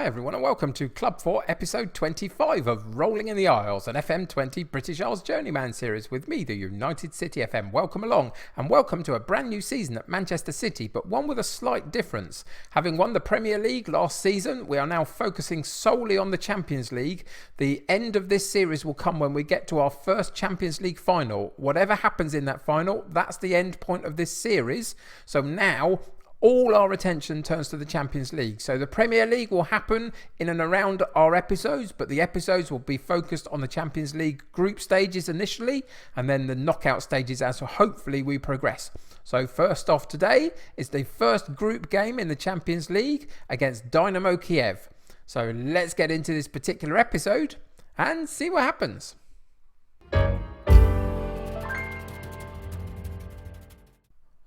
Hi everyone and welcome to Club 4 episode 25 of Rolling in the Isles, an FM20 British Isles Journeyman series with me, the United City FM. Welcome along and welcome to a brand new season at Manchester City, but one with a slight difference. Having won the Premier League last season, we are now focusing solely on the Champions League. The end of this series will come when we get to our first Champions League final. Whatever happens in that final, that's the end point of this series. So now all our attention turns to the Champions League. So the Premier League will happen in and around our episodes, but the episodes will be focused on the Champions League group stages initially, and then the knockout stages as hopefully we progress. So first off today is the first group game in the Champions League against Dynamo Kyiv. So let's get into this particular episode and see what happens.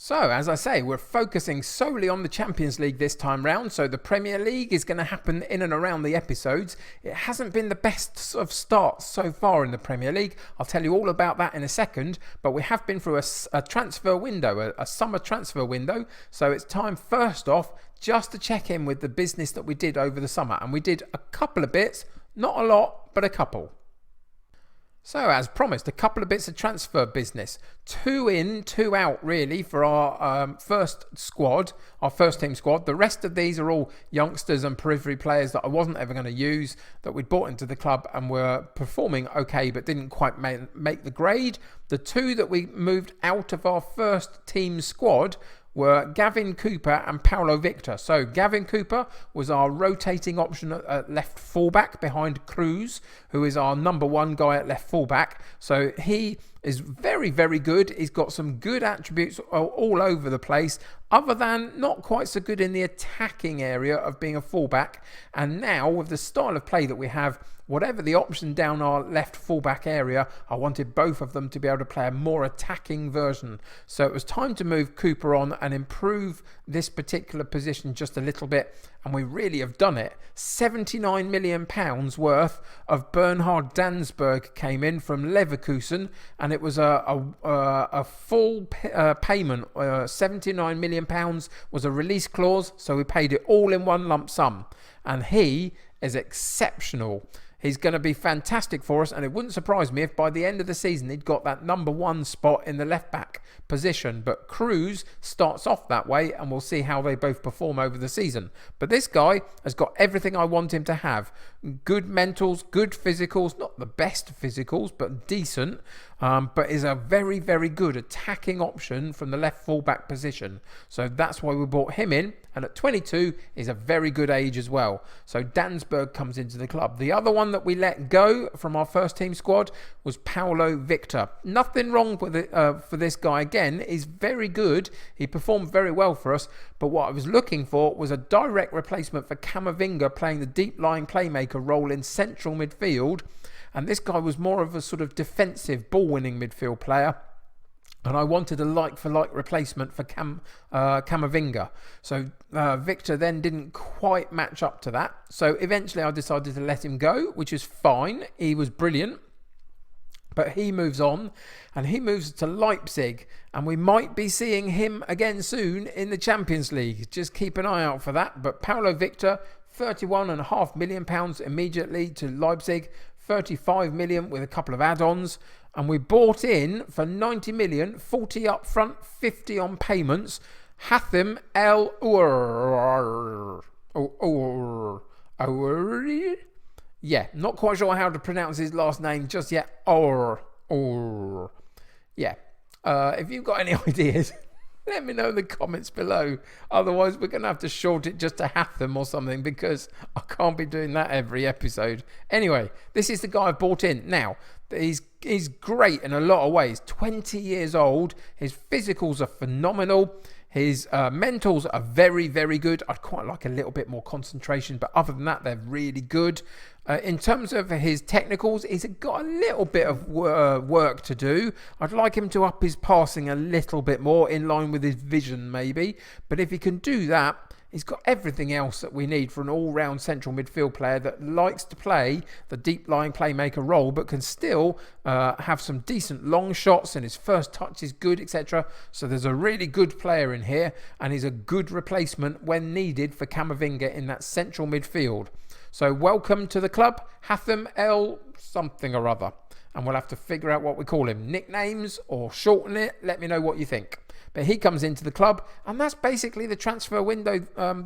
So, as I say, we're focusing solely on the Champions League this time round, so the Premier League is going to happen in and around the episodes. It hasn't been the best of starts so far in the Premier League. I'll tell you all about that in a second, but we have been through a transfer window, a summer transfer window, so it's time first off just to check in with the business that we did over the summer, and we did a couple of bits, not a lot, but a couple. So, as promised, a couple of bits of transfer business. 2 in, 2 out, really, for our first squad, our first team squad. The rest of these are all youngsters and periphery players that I wasn't ever going to use, that we'd brought into the club and were performing okay, but didn't quite make the grade. The 2 that we moved out of our first team squad were Gavin Cooper and Paulo Victor. So Gavin Cooper was our rotating option at left fullback behind Cruz, who is our number 1 guy at left fullback. So he is very, very good. He's got some good attributes all over the place, other than not quite so good in the attacking area of being a fullback. And now with the style of play that we have, whatever the option down our left fullback area, I wanted both of them to be able to play a more attacking version. So it was time to move Cooper on and improve this particular position just a little bit. And we really have done it. £79 million worth of Bernhard Dansberg came in from Leverkusen, and it was a full payment. £79 million was a release clause, so we paid it all in one lump sum. And he is exceptional. He's going to be fantastic for us, and it wouldn't surprise me if by the end of the season he'd got that number 1 spot in the left back position. But Cruz starts off that way, and we'll see how they both perform over the season. But this guy has got everything I want him to have. Good mentals, good physicals, not the best physicals, but decent. But is a very, very good attacking option from the left fullback position. So that's why we brought him in. And at 22 is a very good age as well. So Dansberg comes into the club. The other one that we let go from our first team squad was Paulo Victor. Nothing wrong with it for this guy. Again, he's very good. He performed very well for us. But what I was looking for was a direct replacement for Camavinga playing the deep lying playmaker role in central midfield. And this guy was more of a sort of defensive ball-winning midfield player. And I wanted a like-for-like replacement for Camavinga. So Victor then didn't quite match up to that. So eventually I decided to let him go, which is fine. He was brilliant. But he moves on, and he moves to Leipzig. And we might be seeing him again soon in the Champions League. Just keep an eye out for that. But Paulo Victor, £31.5 million immediately to Leipzig. 35 million with a couple of add-ons, and we bought in for 90 million, 40 up front, 50 on payments, Hatham El yeah, not quite sure how to pronounce his last name just yet. Yeah, if you've got any ideas, let me know in the comments below. Otherwise, we're going to have to short it just to Hatham or something, because I can't be doing that every episode. Anyway, this is the guy I bought in. Now, he's great in a lot of ways. 20 years old. His physicals are phenomenal. His mentals are very, very good. I'd quite like a little bit more concentration, but other than that, they're really good. In terms of his technicals, he's got a little bit of work to do. I'd like him to up his passing a little bit more, in line with his vision maybe. But if he can do that, He's got everything else that we need for an all-round central midfield player that likes to play the deep-lying playmaker role, but can still have some decent long shots, and his first touch is good, etc. So there's a really good player in here, and he's a good replacement when needed for Camavinga in that central midfield. So welcome to the club, Hatham El something or other. And we'll have to figure out what we call him. Nicknames or shorten it. Let me know what you think. But he comes into the club, and that's basically the transfer window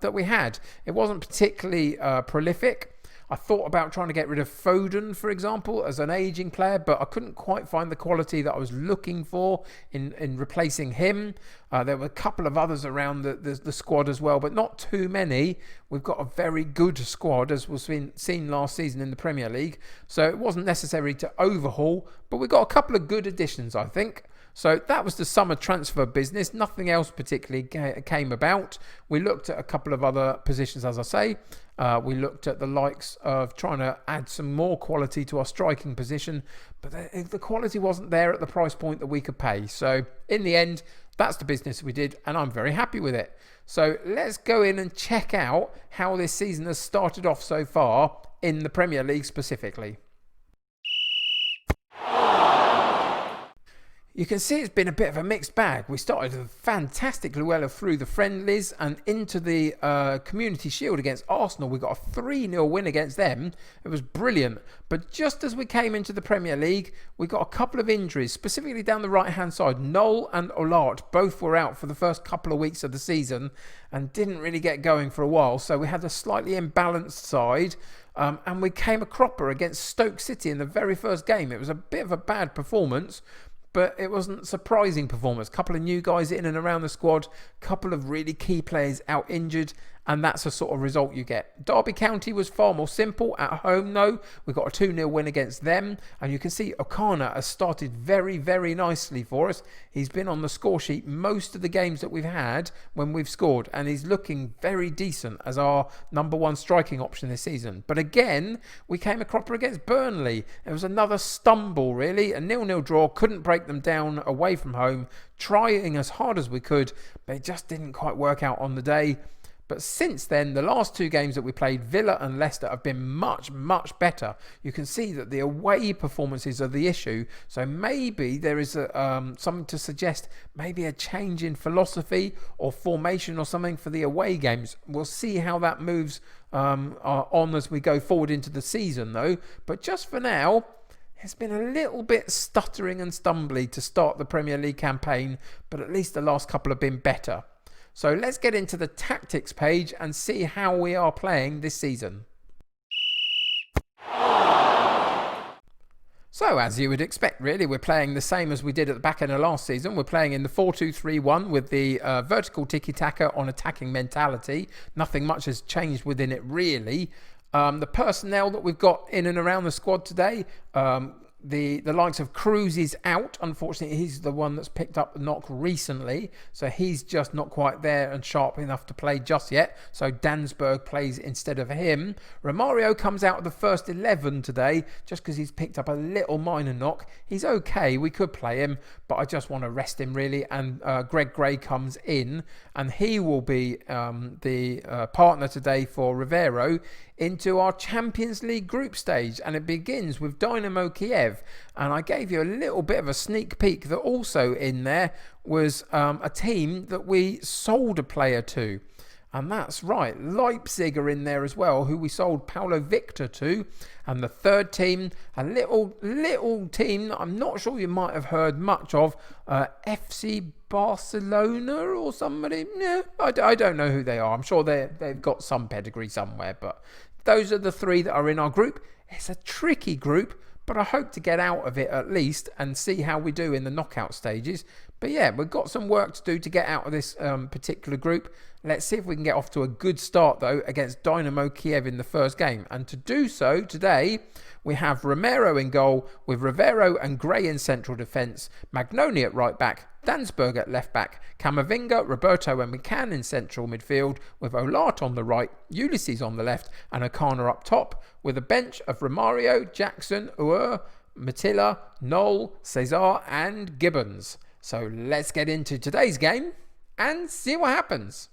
that we had. It wasn't particularly prolific. I thought about trying to get rid of Foden, for example, as an ageing player, but I couldn't quite find the quality that I was looking for in replacing him. There were a couple of others around the squad as well, but not too many. We've got a very good squad, as was seen last season in the Premier League. So it wasn't necessary to overhaul, but we got a couple of good additions, I think. So that was the summer transfer business. Nothing else particularly came about. We looked at a couple of other positions, as I say. We looked at the likes of trying to add some more quality to our striking position, but the quality wasn't there at the price point that we could pay. So in the end, that's the business we did, and I'm very happy with it. So let's go in and check out how this season has started off so far in the Premier League specifically. You can see it's been a bit of a mixed bag. We started fantastically well through the friendlies and into the Community Shield against Arsenal. We got a 3-0 win against them. It was brilliant. But just as we came into the Premier League, we got a couple of injuries, specifically down the right-hand side. Knoll and Olart both were out for the first couple of weeks of the season and didn't really get going for a while. So we had a slightly imbalanced side. And we came a cropper against Stoke City in the very first game. It was a bit of a bad performance, but it wasn't a surprising performance. A couple of new guys in and around the squad, a couple of really key players out injured, and that's the sort of result you get. Derby County was far more simple. At home, though, we got a 2-0 win against them, and you can see O'Connor has started very, very nicely for us. He's been on the score sheet most of the games that we've had when we've scored, and he's looking very decent as our number one striking option this season. But again, we came a cropper against Burnley. It was another stumble, really. A 0-0 draw, couldn't break them down away from home, trying as hard as we could, but it just didn't quite work out on the day. But since then, the last two games that we played, Villa and Leicester, have been much, much better. You can see that the away performances are the issue. So maybe there is something to suggest maybe a change in philosophy or formation or something for the away games. We'll see how that moves on as we go forward into the season, though. But just for now, it's been a little bit stuttering and stumbly to start the Premier League campaign, but at least the last couple have been better. So let's get into the tactics page and see how we are playing this season. So as you would expect, really, we're playing the same as we did at the back end of last season. We're playing in the 4-2-3-1 with the vertical tiki-taka on attacking mentality. Nothing much has changed within it, really. The personnel that we've got in and around the squad today, the likes of Cruz is out. Unfortunately, he's the one that's picked up the knock recently, so he's just not quite there and sharp enough to play just yet. So Dansberg plays instead of him. Romario comes out of the first 11 today just because he's picked up a little minor knock. He's okay, we could play him, but I just want to rest him really. And Greg Gray comes in, and he will be the partner today for Rivero into our Champions League group stage, and it begins with Dynamo Kyiv. And I gave you a little bit of a sneak peek that also in there was a team that we sold a player to. And that's right, Leipzig are in there as well, who we sold Paulo Victor to. And the third team, a little team that I'm not sure you might have heard much of, FC Barcelona or somebody. Yeah, I don't know who they are. I'm sure they've got some pedigree somewhere, but those are the three that are in our group. It's a tricky group, but I hope to get out of it at least and see how we do in the knockout stages. But yeah, we've got some work to do to get out of this particular group. Let's see if we can get off to a good start, though, against Dynamo Kyiv in the first game. And to do so today, we have Romero in goal with Rivero and Gray in central defence, Magnoni at right back, Dansberg at left back, Camavinga, Roberto and McCann in central midfield with Olart on the right, Ulysses on the left and O'Connor up top, with a bench of Romario, Jackson, Uer, Matilla, Knoll, Cesar and Gibbons. So let's get into today's game and see what happens.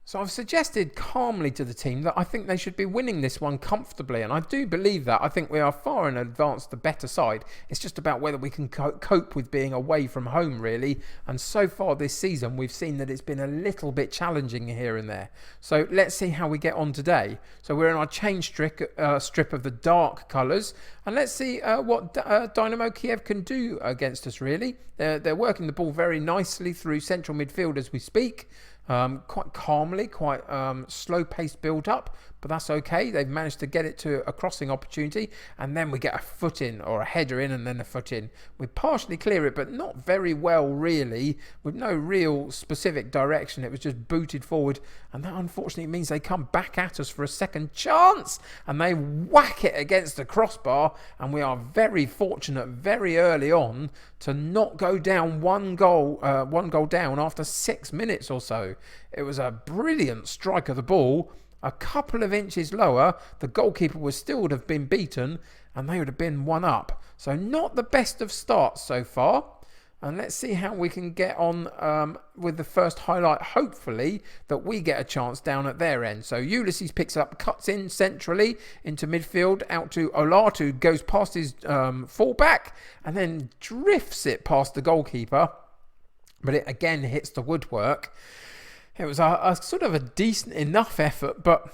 So I've suggested calmly to the team that I think they should be winning this one comfortably, and I do believe that. I think we are far in advance the better side. It's just about whether we can cope with being away from home, really. And so far this season, we've seen that it's been a little bit challenging here and there. So let's see how we get on today. So we're in our change strip of the dark colours, and let's see what Dynamo Kyiv can do against us, really. They're working the ball very nicely through central midfield as we speak. Quite calmly, quite slow-paced build-up, but that's okay. They've managed to get it to a crossing opportunity, and then we get a foot in, or a header in, and then a foot in. We partially clear it, but not very well, really, with no real specific direction. It was just booted forward, and that unfortunately means they come back at us for a second chance, and they whack it against the crossbar, and we are very fortunate very early on to not go down one goal down after 6 minutes or so. It was a brilliant strike of the ball. A couple of inches lower, the goalkeeper would still have been beaten, and they would have been one up. So not the best of starts so far. And let's see how we can get on with the first highlight. Hopefully that we get a chance down at their end. So Ulysses picks up, cuts in centrally into midfield, out to Olatu, goes past his fullback, and then drifts it past the goalkeeper. But it again hits the woodwork. It was a sort of a decent enough effort, but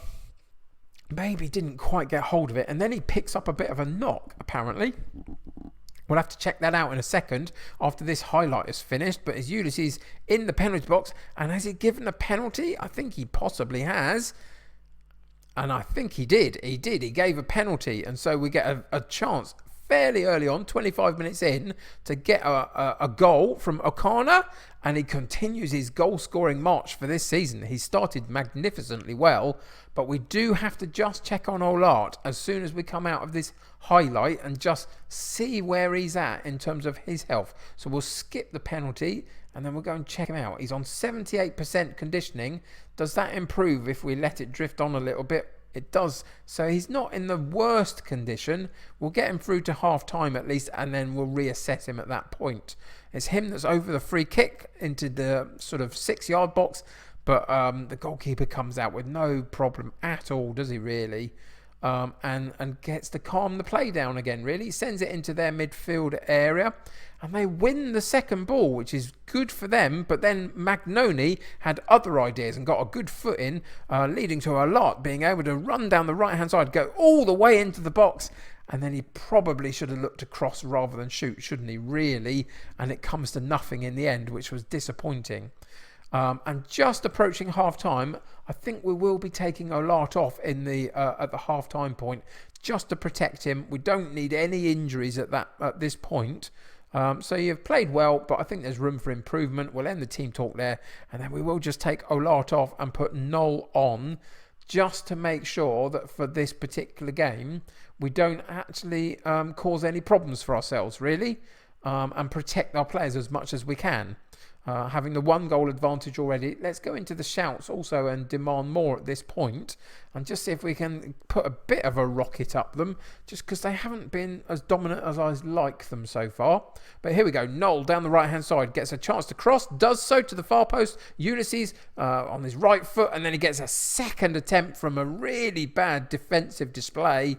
maybe didn't quite get hold of it. And then he picks up a bit of a knock, apparently. We'll have to check that out in a second after this highlight is finished. But is Ulysses in the penalty box? And has he given a penalty? I think he possibly has. And I think he did. He did. He gave a penalty. And so we get a chance fairly early on, 25 minutes in, to get a goal from O'Connor, and he continues his goal-scoring march for this season. He started magnificently well, but we do have to just check on Olart as soon as we come out of this highlight and just see where he's at in terms of his health. So we'll skip the penalty, and then we'll go and check him out. He's on 78% conditioning. Does that improve if we let it drift on a little bit? It does. So he's not in the worst condition. We'll get him through to half time at least, and then we'll reassess him at that point. It's him that's over the free kick into the sort of 6-yard box, but the goalkeeper comes out with no problem at all, does he really? And gets to calm the play down again, really. Sends it into their midfield area, and they win the second ball, which is good for them. But then Magnoni had other ideas and got a good foot in, leading to a lot, being able to run down the right-hand side, go all the way into the box, and then he probably should have looked to cross rather than shoot, shouldn't he, really? And it comes to nothing in the end, which was disappointing. And just approaching half-time, I think we will be taking Olart off in the at the half-time point, just to protect him. We don't need any injuries at this point. So you've played well, but I think there's room for improvement. We'll end the team talk there, and then we will just take Olart off and put Noel on, just to make sure that for this particular game, we don't actually cause any problems for ourselves, really, and protect our players as much as we can. Having the 1-goal advantage already, let's go into the shouts also and demand more at this point, and just see if we can put a bit of a rocket up them, just because they haven't been as dominant as I like them so far. But here we go. Noel down the right hand side gets a chance to cross, does so to the far post. Ulysses on his right foot, and then he gets a second attempt from a really bad defensive display,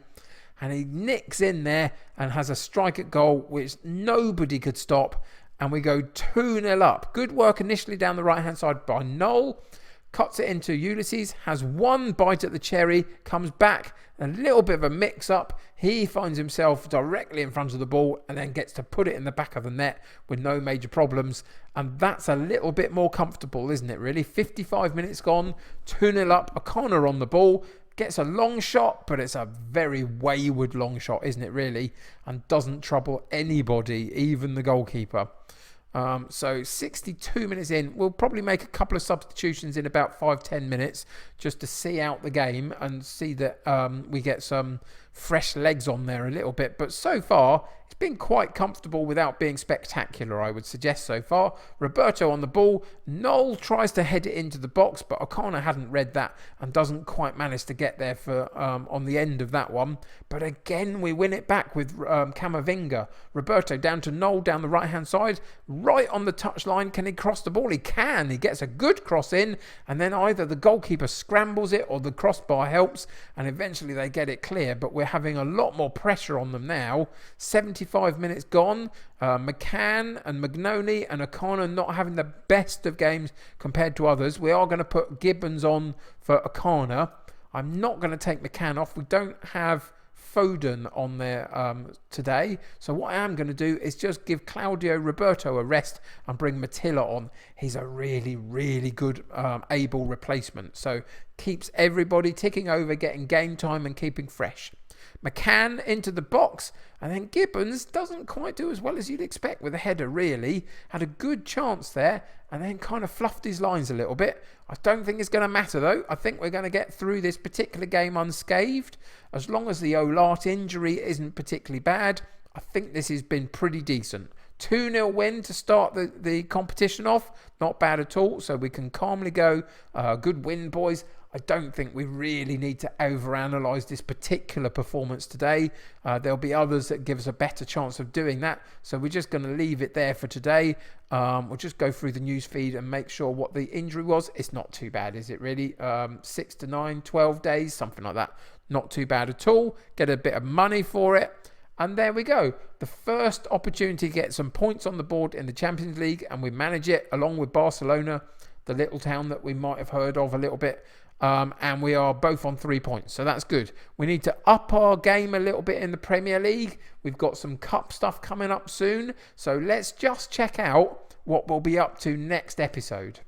and he nicks in there and has a strike at goal which nobody could stop. And we go 2-0 up. Good work initially down the right-hand side by Noel. Cuts it into Ulysses. Has one bite at the cherry. Comes back. A little bit of a mix-up. He finds himself directly in front of the ball and then gets to put it in the back of the net with no major problems. And that's a little bit more comfortable, isn't it, really? 55 minutes gone. 2-0 up. O'Connor on the ball. Gets a long shot, but it's a very wayward long shot, isn't it, really? And doesn't trouble anybody, even the goalkeeper. So 62 minutes in, we'll probably make a couple of substitutions in about 5-10 minutes just to see out the game and see that we get some fresh legs on there a little bit. But so far, it's been quite comfortable without being spectacular, I would suggest so far. Roberto on the ball. Noel tries to head it into the box, but O'Connor hadn't read that and doesn't quite manage to get there for on the end of that one. But again, we win it back with Camavinga. Roberto down to Noel down the right-hand side, right on the touchline. Can he cross the ball? He can. He gets a good cross in, and then either the goalkeeper scrambles it or the crossbar helps, and eventually they get it clear. But we're having a lot more pressure on them now. 75 minutes gone. McCann and Magnoni and O'Connor not having the best of games compared to others. We are going to put Gibbons on for O'Connor. I'm not going to take McCann off. We don't have Foden on there today. So what I am going to do is just give Claudio Roberto a rest and bring Matilla on. He's a really, really good able replacement. So keeps everybody ticking over, getting game time and keeping fresh. McCann into the box, and then Gibbons doesn't quite do as well as you'd expect with a header, really. Had a good chance there and then kind of fluffed his lines a little bit. I don't think it's going to matter though. I think we're going to get through this particular game unscathed. As long as the Olart injury isn't particularly bad, I think this has been pretty decent. 2-0 win to start the competition off. Not bad at all, so we can calmly go, good win, boys. I don't think we really need to overanalyze this particular performance today. There'll be others that give us a better chance of doing that. So we're just going to leave it there for today. We'll just go through the news feed and make sure what the injury was. It's not too bad, is it really? 6 to 9, 12 days, something like that. Not too bad at all. Get a bit of money for it. And there we go. The first opportunity to get some points on the board in the Champions League, and we manage it along with Barcelona, the little town that we might have heard of a little bit. And we are both on 3 points, so that's good. We need to up our game a little bit in the Premier League. We've got some cup stuff coming up soon, so let's just check out what we'll be up to next episode.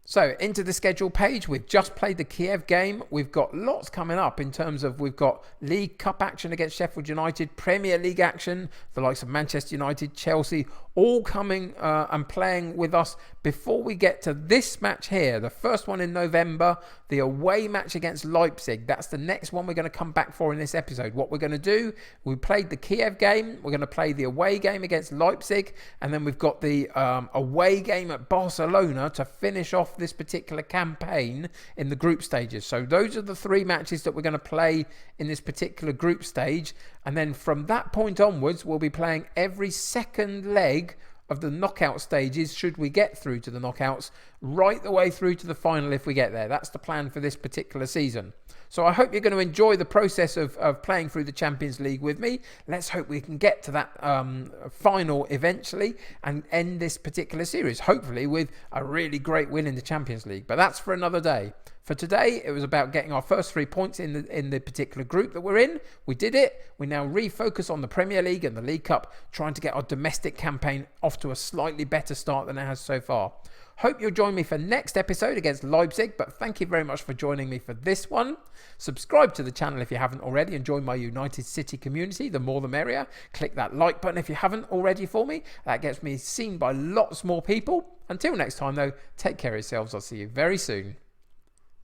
So into the schedule page, we've just played the Kiev game. We've got lots coming up in terms of we've got League Cup action against Sheffield United, Premier League action, the likes of Manchester United, Chelsea, all coming and playing with us before we get to this match here. The first one in November, the away match against Leipzig. That's the next one we're going to come back for in this episode. What we're going to do, we played the Kiev game. We're going to play the away game against Leipzig. And then we've got the away game at Barcelona to finish off this particular campaign in the group stages. So those are the 3 matches that we're going to play in this particular group stage. And then from that point onwards, we'll be playing every second leg of the knockout stages, should we get through to the knockouts, right the way through to the final if we get there. That's the plan for this particular season. So I hope you're going to enjoy the process of playing through the Champions League with me. Let's hope we can get to that final eventually and end this particular series, hopefully with a really great win in the Champions League. But that's for another day. For today, it was about getting our first 3 points in the particular group that we're in. We did it. We now refocus on the Premier League and the League Cup, trying to get our domestic campaign off to a slightly better start than it has so far. Hope you'll join me for next episode against Leipzig, but thank you very much for joining me for this one. Subscribe to the channel if you haven't already and join my United City community, the more the merrier. Click that like button if you haven't already for me. That gets me seen by lots more people. Until next time though, take care of yourselves. I'll see you very soon.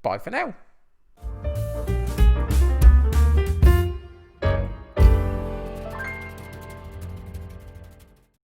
Bye for now.